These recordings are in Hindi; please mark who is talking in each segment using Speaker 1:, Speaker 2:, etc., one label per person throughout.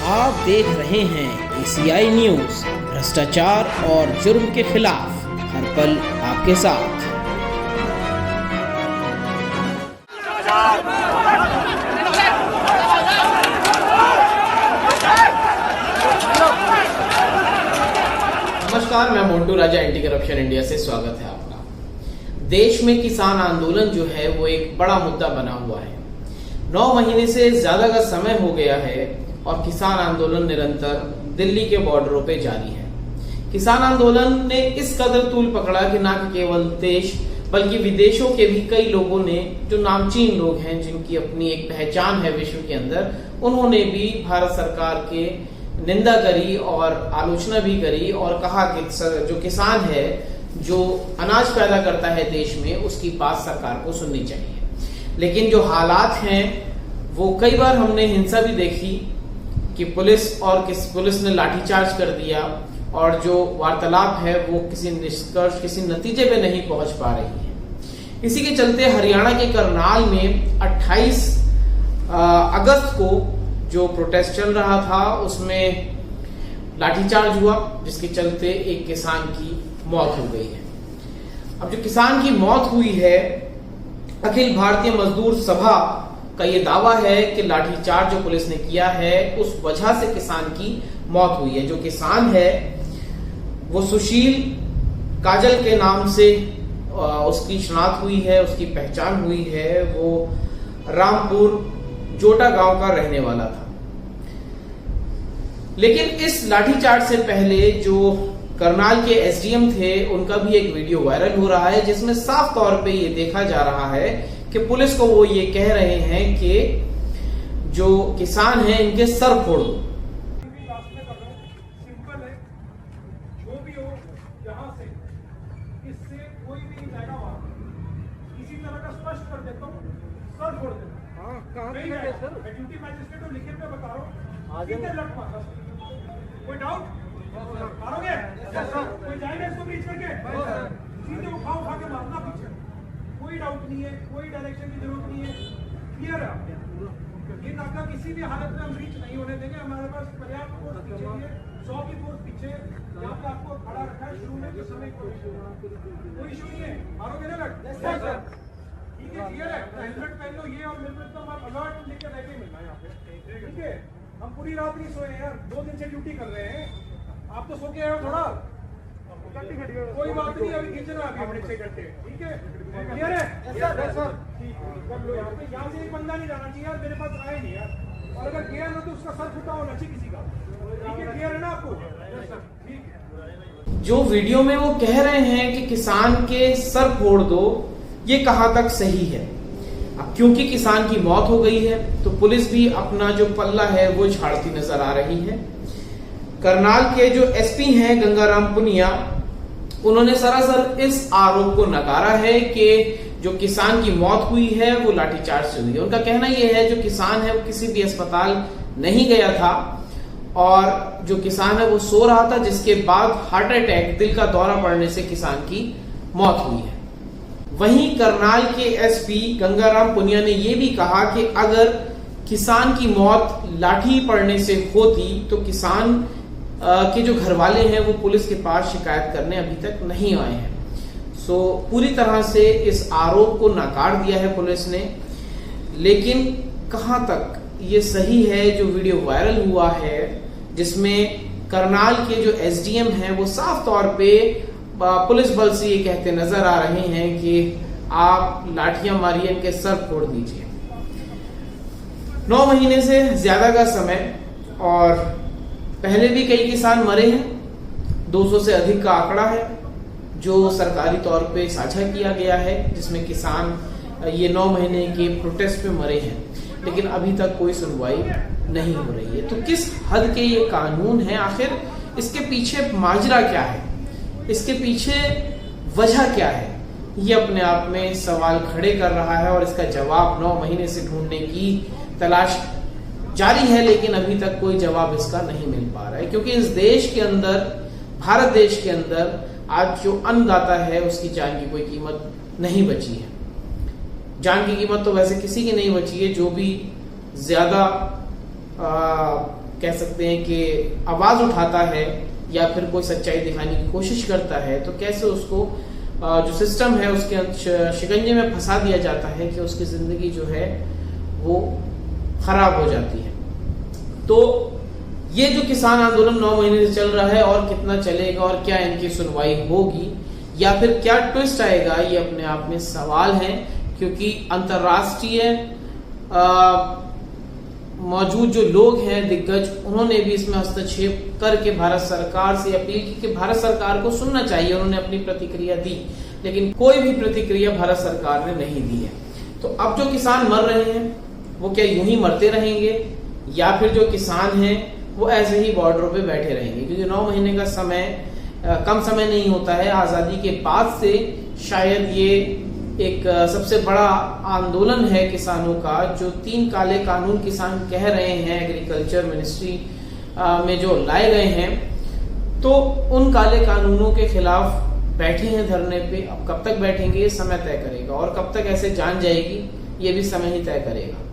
Speaker 1: आप देख रहे हैं एसीआई न्यूज़, भ्रष्टाचार और जुर्म के खिलाफ हर पल आपके साथ। नमस्कार, मैं मोन्टू राजा एंटी करप्शन इंडिया से स्वागत है आपका। देश में किसान आंदोलन जो है वो एक बड़ा मुद्दा बना हुआ है। 9 महीने से ज्यादा का समय हो गया है और किसान आंदोलन निरंतर दिल्ली के बॉर्डरों पे जारी है। किसान आंदोलन ने इस कदर तूल पकड़ा कि न केवल देश बल्कि विदेशों के भी कई लोगों ने, जो नामचीन लोग हैं जिनकी अपनी एक पहचान है विश्व के अंदर, उन्होंने भी भारत सरकार के निंदा करी और आलोचना भी करी और कहा कि जो किसान है, जो अनाज पैदा करता है देश में, उसकी बात सरकार को सुननी चाहिए। लेकिन जो हालात हैं वो कई बार हमने हिंसा भी देखी कि पुलिस ने लाठीचार्ज कर दिया और जो वार्तालाप है वो किसी निष्कर्ष, किसी नतीजे पे नहीं पहुंच पा रही है। इसी के चलते हरियाणा के करनाल में 28 अगस्त को जो प्रोटेस्ट चल रहा था उसमें लाठीचार्ज हुआ, जिसके चलते एक किसान की मौत हो गई है। अब जो किसान की मौत हुई है, अखिल भारतीय मजदूर सभा का ये दावा है कि लाठीचार्ज जो पुलिस ने किया है उस वजह से किसान की मौत हुई है। जो किसान है वो सुशील काजल के नाम से उसकी शनाख्त हुई है, उसकी पहचान हुई है। वो रामपुर जोटा गांव का रहने वाला था। लेकिन इस लाठीचार्ज से पहले जो करनाल के एसडीएम थे, उनका भी एक वीडियो वायरल हो रहा है जिसमें साफ तौर पे ये देखा जा रहा है कि पुलिस को वो ये कह रहे हैं कि जो किसान हैं इनके सर फोड़ दो।
Speaker 2: सिंपल है, जो भी हो यहाँ से, इससे कोई भी नहीं जाएगा वहां। इसी तरह का स्पष्ट कर देता हूँ, सर फोड़ देना। मैं ड्यूटी मैजिस्ट्रेट को लिखित में बता रहा हूँ, सीधे लट मारना। कोई डाउट मारोगे? कोई जाएगा इसको ब्रीच करके? सीधे उठा के मारना पीछे। कोई डाउट नहीं है, कोई डायरेक्शन की जरूरत नहीं है, क्लियर है आपको। ये नाका किसी भी हालत में हम ब्रीच नहीं होने देंगे। हमारे पास पर्याप्त फोर्स पीछे है, 100 की फोर्स पीछे यहाँ पे आपको खड़ा रखा है। शुरू में किस समय कोई इशू नहीं है, मारोगे ना लट? ठीक है, क्लियर है। हेलमेट पहन लो, ये और हेलमेट तो हम अलर्ट लेकर बैठे मिलना यहाँ पे, ठीक है। हम पूरी रात नहीं सोए यार, 2 दिन से ड्यूटी कर रहे हैं। आप तो सो के आए हो थोड़ा, कोई बात नहीं, अभी खींचना अभी अपने 6 घंटे, ठीक है, क्लियर है? सर ठीक है, यहाँ से एक बंदा नहीं जाना चाहिए यार, मेरे पास आए नहीं यार, और अगर गया ना तो उसका सर फुटा होना चाहिए किसी का, ठीक है, क्लियर है ना आपको? ठीक है।
Speaker 1: जो वीडियो में वो कह रहे हैं कि किसान के सर फोड़ दो, ये कहां तक सही है? अब क्योंकि किसान की मौत हो गई है तो पुलिस भी अपना जो पल्ला है वो झाड़ती नजर आ रही है। करनाल के जो एसपी हैं गंगाराम पुनिया, उन्होंने सरासर इस आरोप को नकारा है कि जो किसान की मौत हुई है वो लाठीचार्ज से हुई है। उनका कहना यह है जो किसान है वो किसी भी अस्पताल नहीं गया था और जो किसान है वो सो रहा था, जिसके बाद हार्ट अटैक, दिल का दौरा पड़ने से किसान की मौत हुई है। वहीं करनाल के एसपी गंगाराम पुनिया ने यह भी कहा कि अगर किसान की मौत लाठी पड़ने से होती तो किसान के जो घर वाले हैं वो पुलिस के पास शिकायत करने अभी तक नहीं आए हैं। सो पूरी तरह से इस आरोप को नकार दिया है पुलिस ने। लेकिन कहां तक ये सही है जो वीडियो वायरल हुआ है, जिसमें करनाल के जो एसडीएम हैं वो साफ तौर पे पुलिस बल से ये कहते नजर आ रहे हैं कि आप लाठियां मारिए, इनके सर फोड़ दीजिए। 9 महीने से ज्यादा का समय और पहले भी कई किसान मरे हैं। 200 से अधिक का आंकड़ा है जो सरकारी तौर पे साझा किया गया है, जिसमें किसान ये 9 महीने के प्रोटेस्ट पे मरे हैं, लेकिन अभी तक कोई सुनवाई नहीं हो रही है। तो किस हद के ये कानून है? आखिर इसके पीछे माजरा क्या है, इसके पीछे वजह क्या है? ये अपने आप में सवाल खड़े कर रहा है और इसका जवाब 9 महीने से ढूंढने की तलाश जारी है, लेकिन अभी तक कोई जवाब इसका नहीं मिल पा रहा है। क्योंकि इस देश के अंदर, भारत देश के अंदर आज जो अन्नदाता है उसकी जान की कोई कीमत नहीं बची है। जान की कीमत तो वैसे किसी की नहीं बची है जो भी ज्यादा कह सकते हैं कि आवाज उठाता है या फिर कोई सच्चाई दिखाने की कोशिश करता है, तो कैसे उसको जो सिस्टम है उसके शिकंजे में फंसा दिया जाता है कि उसकी जिंदगी जो है वो खराब हो जाती है। तो ये जो किसान आंदोलन 9 महीने से चल रहा है और कितना चलेगा और क्या इनकी सुनवाई होगी या फिर क्या ट्विस्ट आएगा, ये अपने आप में सवाल है, क्योंकि अंतर्राष्ट्रीय मौजूद जो लोग हैं दिग्गज, उन्होंने भी इसमें हस्तक्षेप करके भारत सरकार से अपील की कि भारत सरकार को सुनना चाहिए। उन्होंने अपनी प्रतिक्रिया दी, लेकिन कोई भी प्रतिक्रिया भारत सरकार ने नहीं दी है। तो अब जो किसान मर रहे हैं वो क्या यूं ही मरते रहेंगे या फिर जो किसान हैं वो ऐसे ही बॉर्डरों पे बैठे रहेंगे? क्योंकि 9 महीने का समय कम समय नहीं होता है। आजादी के बाद से शायद ये एक सबसे बड़ा आंदोलन है किसानों का, जो 3 काले कानून किसान कह रहे हैं एग्रीकल्चर मिनिस्ट्री में जो लाए गए हैं, तो उन काले कानूनों के खिलाफ बैठे हैं धरने पे। अब कब तक बैठेंगे ये समय तय करेगा, और कब तक ऐसे जान जाएगी ये भी समय ही तय करेगा।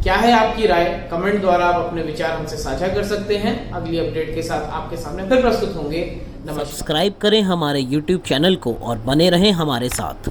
Speaker 1: क्या है आपकी राय? कमेंट द्वारा आप अपने विचार हमसे साझा कर सकते हैं। अगली अपडेट के साथ आपके सामने फिर प्रस्तुत होंगे। नमस्कार।
Speaker 3: सब्सक्राइब करें हमारे YouTube चैनल को और बने रहें हमारे साथ।